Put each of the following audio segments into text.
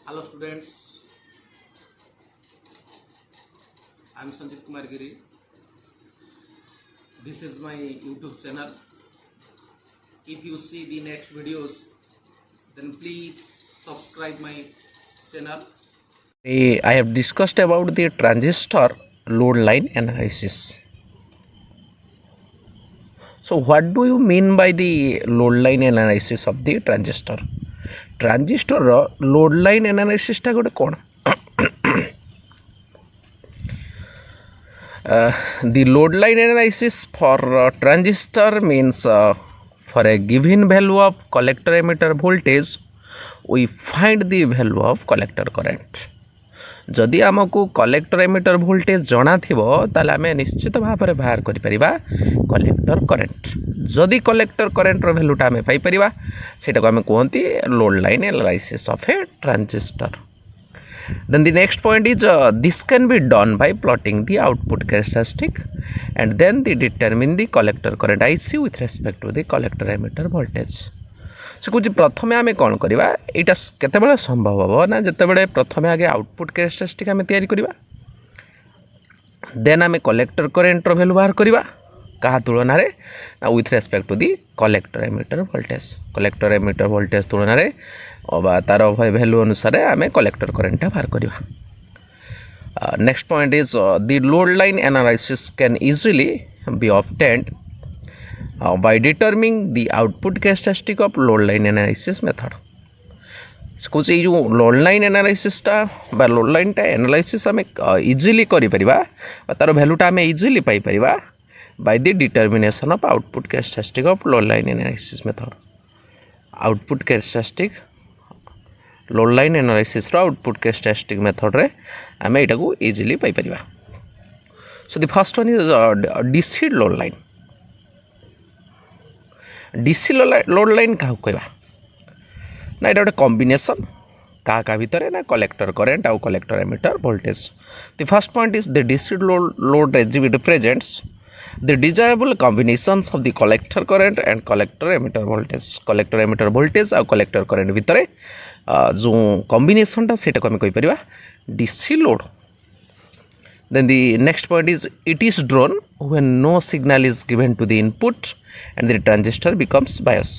Hello students, I am Sanjit Kumar Giri. This is my YouTube channel. If you see the next videos, then please subscribe my channel. I have discussed about the transistor load line analysis. So what do you mean by the load line analysis of the transistor? Transistor load line analysis टा गोटे कौन? The load line analysis for transistor means for a given value of collector emitter voltage we find the value of collector current. जदि आमको collector emitter voltage जना थिबो ताले आमे निश्चित भाव में बाहर करि परिबा कलेक्टर करंट. जदि कलेक्टर करंट रो वैल्यूटा आमे पाई परिबा सेटा को आमे कहंती load line analysis of a transistor. Then the next point is this can be done by plotting the output characteristic and then they determine the collector current IC with respect to the collector emitter voltage. से कुछ प्रथम आम कौन करवा यहाँ केत संभव हम ना जिते प्रथम आगे आउटपुट कैरेक्टरिस्टिक आम तैयारी करवा देन आम कलेक्टर करेन्ट वैल्यू बाहर करवा क्या तुलन में with respect to the collector emitter voltage तुलन में तार वैल्यू अनुसार आम कलेक्टर करेन्ट बाहर करवा. Next point is the load line analysis can easily be obtained by determining the output characteristic of load line analysis method. कुछ ये जो लोड लाइन एनालिसिस टा बा लोड लाइन टा एनालिसिस आम इजिली करि परिबा तार वैल्यूटा आम इजिली पाई परिबा by the determination of output characteristic of load line analysis method. Output characteristic load line analysis रो आउटपुट कैरेक्टरिस्टिक मेथड रे आम एटा को इजिली पाई परिबा. So the first one is DC load line. DC load line क्या कहवा ना ये गोटे कॉम्बिनेशन क्या भितर ना कलेक्टर करेंट आउ collector emitter voltage. The first point is the DC load represents the desirable combinations of the collector current and collector emitter voltage. Collector emitter voltage आउ कलेक्टर करेंट भितर जो कॉम्बिनेशनटा सेटा को आम कहि परिबा DC load. Then the next point is it is drawn when no signal is given to the input and the transistor becomes bias.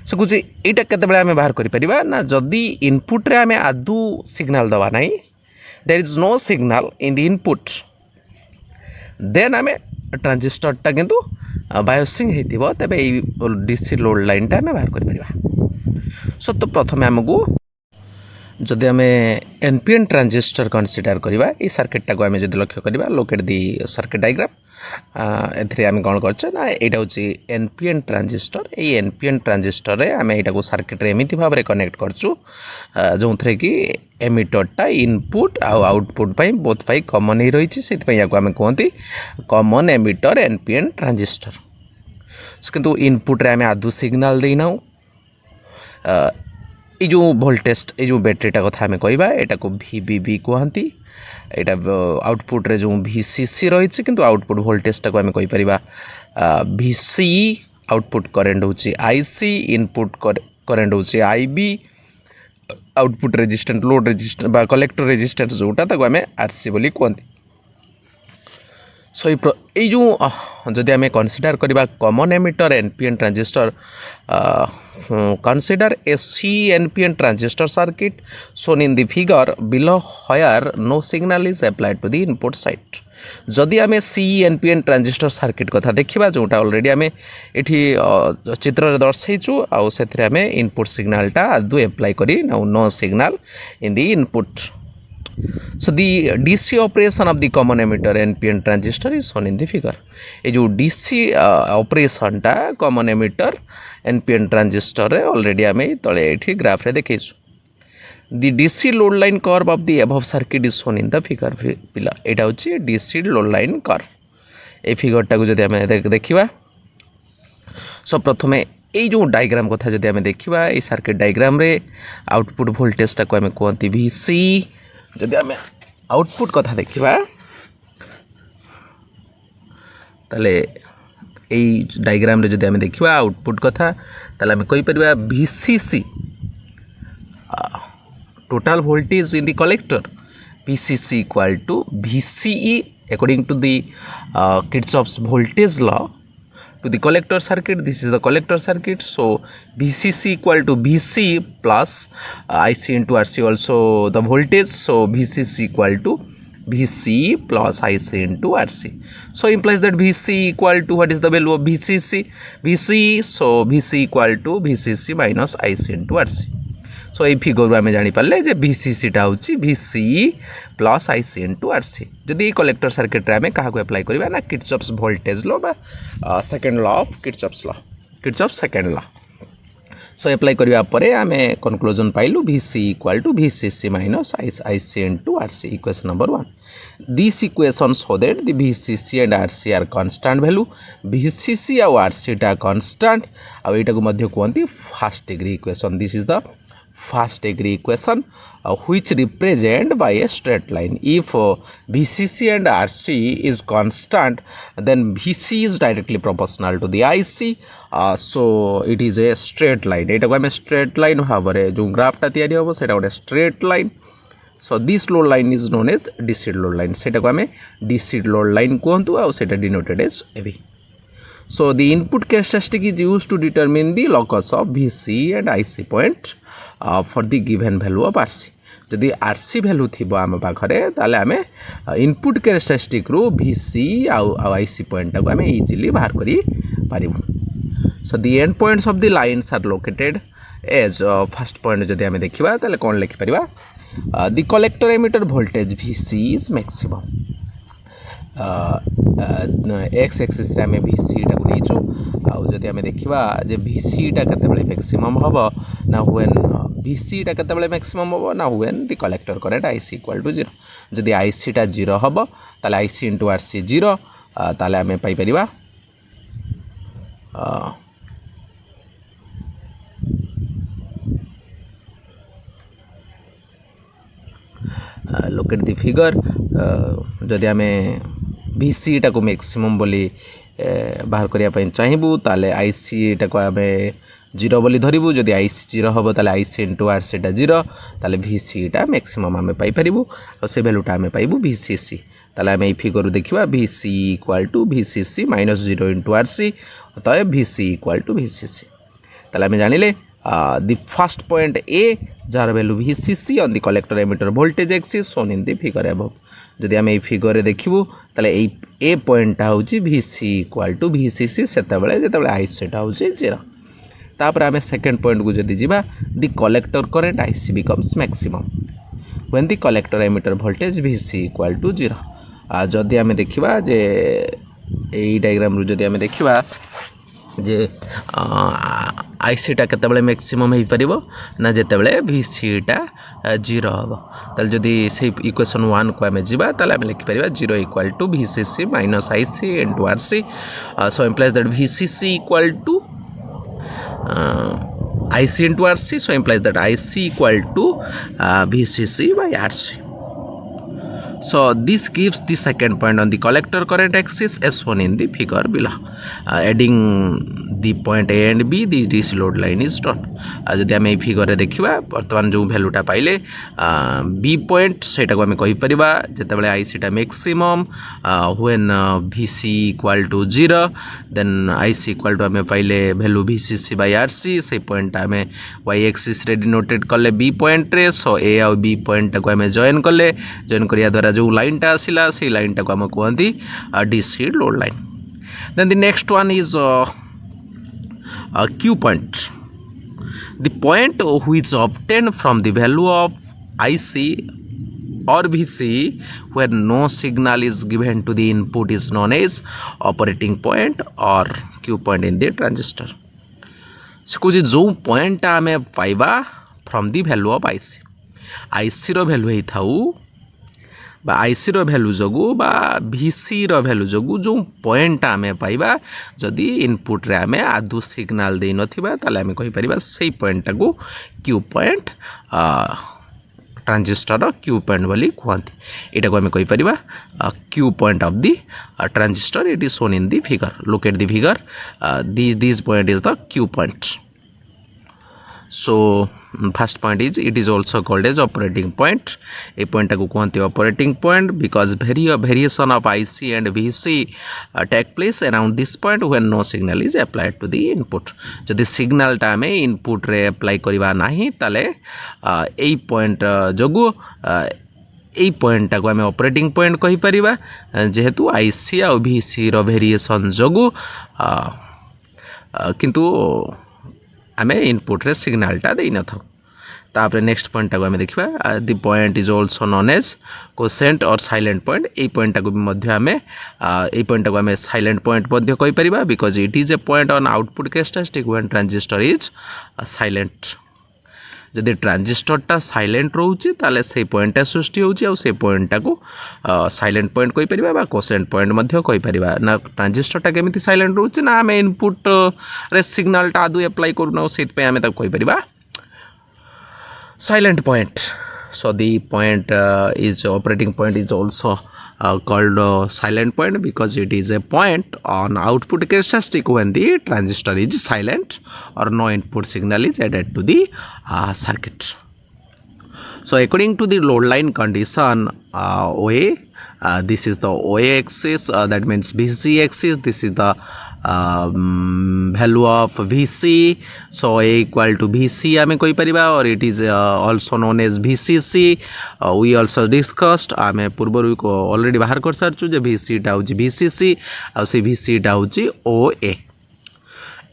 So कुछ एटा केते बेला हमें बाहर करि परिबा ना जदी इनपुट रे हमें आदु सिग्नल दवा नाही there is no signal in the input then हमें ट्रांजिस्टर टा किंतु बायोसिंग हेतिबो तबे ए डीसी लोड लाइन टा हमें बाहर करि परिबा. सो तो प्रथमे हमकु जदि आम एनपीएन ट्रांजिस्टर कनसीडर करवा ये सर्किटा को आम जब लक्ष्य करवा locate the circuit diagram A आम कौन करना यहाँ हूँ एनपीएन ट्रांजिस्टर. ये एनपीएन ट्रांजिस्टर रे आम यहाँ सर्किट एमती भाव में कनेक्ट करचु जो थे कि एमिटरटा इनपुट आउ आउटपुट बोथ पाई कमन ही रही से आम कहते कमन एमिटर एनपीएन ट्रांजिस्टर. किंतु इनपुट रे आम आदु सिग्नल देना ये जो वोल्टेज ये जो बैटेरीटा कथा आम कहवा यहाँ को VBB कहती यहाँ आउटपुट रे जो VCC रही किंतु आउटपुट वोल्टेजटा को आम कहीपर VCE आउटपुट करेन्ट हूँ IC इनपुट करेन्ट हूँ IB output resistance load resistance बा कलेक्टर रेजिस्टेंस जोटा ताको आम RC बोली कहती. सो ये जो जदि आम कनसीडर करवा common emitter NPN transistor consider a CNPN transistor circuit shown in the figure below where no signal is applied to the input side. जदि आम CNPN ट्रांजिस्टर सर्किट कथा देखा जोटा ऑलरेडी आम ये चित्र दर्शेचु आउ से आम इनपुट सिग्नलटा आदु एप्लाई करी no signal in the input. So the DC operation of the common emitter NPN transistor is shown in the figure. ये जो DC operation टा common emitter NPN transistor रे already आमे तले एठी ग्राफ रे देखैछु. The DC load line curve of the above circuit is shown in the figure पिला एटा होची DC load line curve. A figure टा को जदि आमे देखिबा सो प्रथमे এই जो डायग्राम कथा जदि आमे देखिबा ए सर्किट डायग्राम रे आउटपुट वोल्टेज टा को आमे कहंती VC. जदि आम आउटपुट कथा देखा ताले यही डायग्राम रे जदि आम देखा आउटपुट कथा ताले आम कहि परिबा VCC total voltage in the collector, VCC equal to VCE according to the Kirchhoff's voltage law. To the collector circuit, this is the collector circuit, so VCC equal to VC plus IC into RC, also the voltage, so VCC equal to VC plus IC into RC. So implies that VC equal to, what is the value of VCC? VC, so VC equal to VCC minus IC into RC. So এই figure আমি জানি পারলে যে VCC টা হচ্ছে VCE plus IC into RC. যদি এই collector সার্কিটরে আমি কাহাকু আপ্লাই করিবা না কিরচফস ভোল্টেজ ল বা second law of Kirchhoff second law. So apply करिया परे आमे conclusion पाइलु VC equal to VCC minus IC into RC, equation number 1. This equation show that the VCC and RC are constant value. VCC और RC टा constant और एटा को मध्य कहंती first degree equation. This is the first degree equation which represent by a straight line. If VCC and RC is constant, then VC is directly proportional to the IC, so it is a straight line. एटा को हमें straight line भाବରେ जो graph टा तैयारी होबो सेटा गोटे straight line. So this load line is known as DC load line. सेटा को हमें DC load line कहंतु और सेटा denoted as AB. So the input characteristic is used to determine the locus of VC and IC point for the given value of RC. जदि RC value थिबो आम पाखरे ताले आमे इनपुट कैरेक्टरिस्टिक रो VC आउ IC पॉइंट को आमे इजीली बाहर करी पारिबो. So the end points of the lines are located as first point जदि आमे देखिबा ताले कोन लिखि परिबा the collector emitter voltage VC is maximum. X axis रे आमे VC टा को नीचो आउ जदि आमे देखिबा जे VC टा कते बेले मैक्सिमम हबो ना व्हेन VC टा कते बेले मैक्सिमम हबो ना when the collector current IC equal to 0. जदि IC टा 0 हबो ताले IC into RC 0 ताले आमे पाई परिबा look at the figure. जदि आमे VC टा को मैक्सिमम बोली बाहर करिया पई चाहिबू ताले IC टा को आमे 0 बोली धरिबू. जदि IC 0 हबो ताले IC into RC टा 0 ताले VC टा मैक्सिमम आमे पाई परिबू और से वैल्यू टा आमे पाइबू VCC. ताले आमे ई फिगर देखिबा VC equal to VCC minus 0 into RC, अतः VC इक्वल टू VCC. ताले आमे जानिले the first point A जार value VCC on the collector emitter voltage axis shown in the figure above. जदि आमे ई फिगर देखिबू ताले ए पॉइंट टा होची VC इक्वल टू VCC सेता बेले जेता बेले IC टा होची 0. तापर आमे सेकंड पॉइंट को जदि जिबा the collector current IC becomes maximum when the collector emitter voltage VC equal to 0. जदि आमे देखिबा जे एई डायग्राम रु जदि आमे देखिबा जे IC टा केते बेले मैक्सिमम हे परिबो ना जेते बेले VC टा 0 हबो. ताले जदि से इक्वेशन 1 को आमे जिबा ताले आमे लिखि परिबा 0 equal to VCC minus IC into RC. So implies that VCC equal to IC into RC, so implies that IC equal to VCC by RC. So this gives the second point on the collector current axis as shown in the figure below. Adding the point A and B, the DC load line is drawn. जदि आमे figure देखिबा वर्तमान जो वैल्यूटा पाइले B point सेटा को आमे कहि परिबा जेते बेले IC टा maximum when VC equal to 0, then IC equal to आमे पाइले वैल्यू VCC बाय RC. से पॉइंट आमे y एक्सिस रे डिनोटेड करले B पॉइंट रे. सो A और B पॉइंट को आमे जॉइन करिया द्वारा जो लाइन टा आसिला से लाइन टा को आमे कहंती DC load line. Then the next one is Q point. The point which obtained from the value of IC or VC where no signal is given to the input is known as operating point or Q point in the transistor. So कुछ जो point आमे पाइबा from the value of IC. IC row value ही थाउ बा IC रो value जगु बा VC रो value जगु जो point आमे पाइबा जदि इनपुट रे आमे आदु सिग्नल दे नथिबा ताले आमे कहि परिबा सेही पॉइंट को क्यू पॉइंट ट्रांजिस्टर रो क्यू पॉइंट बोली कहंती. एटा को आमे कहि परिबा Q point of the transistor. It is shown in the figure. Look at the figure. This point is the Q point. So first point is it is also called as operating point. A point को कहते operating point because variation of IC and VC take place around this point when no signal is applied to the input. जदि signal टा में input रे apply करिवा नाही ताले एई point जोगु এই পয়েন্টটা को आम ऑपरेटिंग पॉइंट कहि परिबा जेहेतु आईसी आ VC रो वेरिएशन जोगु किंतु आम इनपुट रे सिग्नल टा देई न थाउ तापर नेक्स्ट पॉइंट को आम देखिबा the point is also known as consent और साइलेंट पॉइंट ए पॉइंट को भी मध्य आम ए पॉइंट को आम साइलेंट पॉइंट मध्य कहि परिबा because it is A point on output characteristic when transistor is silent जदि ट्रांजिस्टरटा साइलेंट रोचे ताले से पॉइंटा सृष्टि होउची आ से पॉइंटा को साइलेंट पॉइंट कहि परिबा बा कोसेंट पॉइंट मध्य कहि परिबा ना ट्रांजिस्टरटा केमिति साइलेंट रोचे ना आमे इनपुट रे सिग्नल टा आदु अप्लाई करूना सेत पे आमे त कहि परिबा silent point so the point is operating point is also called silent point because it is a point on output characteristic when the transistor is silent or no input signal is added to the circuit. So according to the load line condition OA, this is the OA axis, that means VC axis, this is the value of VC, so A equal to VC आमे कोई परिबा और it is also known as VCC. We also discussed आमे पूर्व को already बाहर कर सारछु जे VC टा होची VCC आ से VC टा होची OA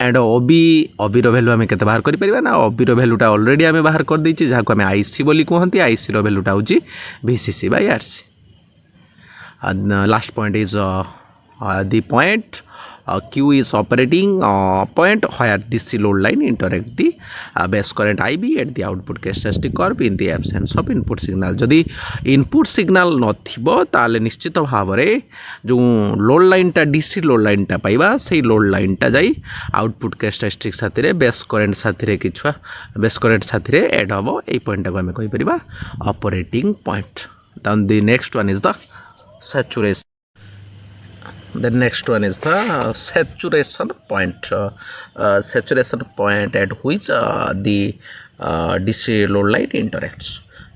एंड OB रो वैल्यू आमे केते बाहर करि परिबा ना OB रो वैल्यू टा ऑलरेडी आमे बाहर कर दैछि जाहा को आमे IC बोली कहंती IC रो वैल्यू टा होची VCC by RC. Last point is the point Q is operating point where DC load line interact the base current IB at the output characteristic curve in the absence of input signal. जदि input signal नथिबो ताले निश्चित भावरे जो load line टा DC load line टा पाइबा सेही load line टा जाई आउटपुट कैरेक्टरिस्टिक साथी रे बेस करंट साथी रे किछुआ बेस करंट साथी रे ऐड हबो एई पॉइंट को हमें कहि परिबा operating point. Then the next one is the saturation. The next one is the saturation point. Saturation point at which the DC load line interacts.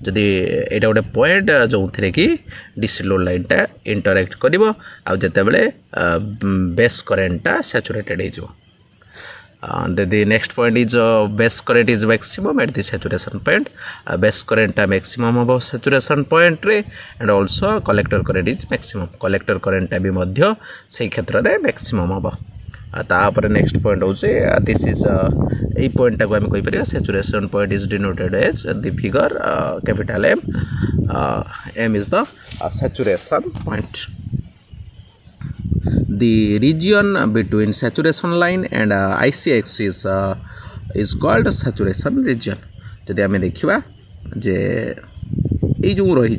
जदि एटा गोटे पॉइंट जो थे कि DC लोड लाइन टा इंटरैक्ट करिवो आ जते बेले बेस करंट टा saturated हे जो. The next point is base current is maximum at the saturation point. Base current maximum of saturation point रे and also collector current is maximum. Collector current भी मध्य सही क्षेत्र रे maximum होबो. तापर नेक्स्ट पॉइंट होचे दिस इज ए पॉइंट को हम कहि परिया saturation point is denoted as the figure capital M. M is the saturation point. The region between saturation line and IC axis is called saturation region. जदि आमे देखिबा जे ए जो रही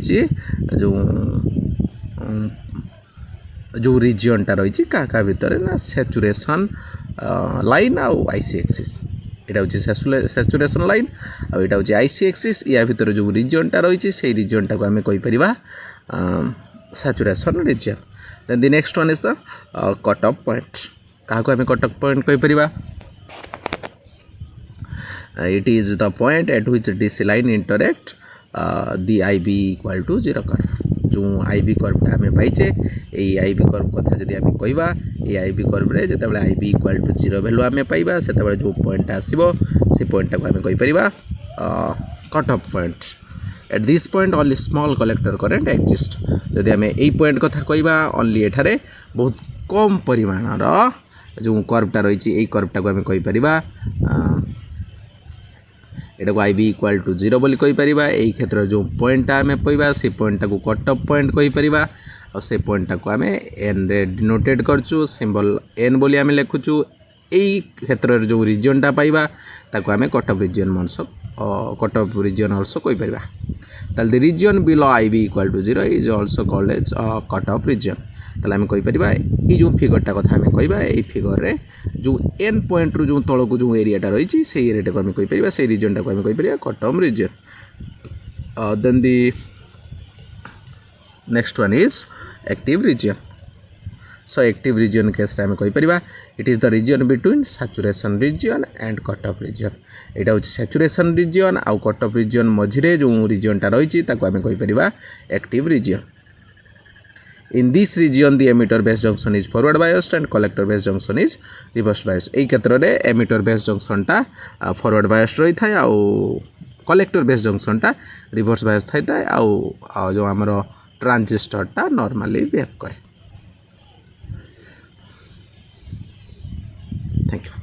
जो रीजन टा रही का भितर ना सैचुरेशन लाइन आउ IC एक्सिस एटा होची सैचुरेशन लाइन आ एटा होची IC एक्सिस या भितर जो रीजन टा रही से रीजन टा को हमें कहि परिबा saturation region. Then the next one is the cutoff point. का को हमें cutoff point कहि परिबा it is the point at which DC line interact the IB equal to 0 curve. जो IB कर्व टा हमें पाइचे ए IB कर्व कथा जदि हमें कहबा ए IB कर्व रे जते बेले IB इक्वल टू 0 वैल्यू हमें पाइबा सेते बेले जो पॉइंट आसीबो से पॉइंट को हमें कहि परिबा cut off point. At this point only small collector current exist. जदि हमें ए पॉइंट कथा कहबा ओनली एठारे बहुत कम परिमाणर जो कर्वटा रही ए कर्वटा को हमें कहि परिबा एटा को IB इक्वल टू 0 बोली कहि परिबा. एई क्षेत्र जो पॉइंट आमे पइबा से पॉइंट को कट ऑफ पॉइंट कहि परिबा और से पॉइंट को आमे n रे डिनोटेड करछु सिंबल n बोली आमे लिखुछु. एई क्षेत्र जो रीजन टा पाइबा ताको आमे कट ऑफ रीजन मनसो कट ऑफ रीजन आल्सो कहि परिबा. ताल the region below IB equal to 0 is also called as cut off region. ताले आमे कहि परिबा ए जो फिगरटा कथा आमे कहबा ए फिगर रे जो n पॉइंट रु जो तळको जो एरियाटा रही से एरियाटा को आमे कहि परिबा से रीजनटा को आमे कहि परिबा cut off region. Then the next one is active region. So active region case रे आम कहि परिबा it is the region between saturation region and cut off region एटा होची सैचुरेशन रीजन आउ कट ऑफ रीजन मझिरे जो रीजन टा रही ताको आम कहि परिबा active region in this region the emitter base junction is forward biased and collector base junction is reverse biased एई क्षेत्र रे एमिटर बेस जंक्शन टा फॉरवर्ड बायस्ड रही थाए आउ कलेक्टर बेस जंक्शन टा रिवर्स बायस्ड थाए थाए आउ जो हमर ट्रांजिस्टर टा नॉर्मली बिहेव करे थैंक यू।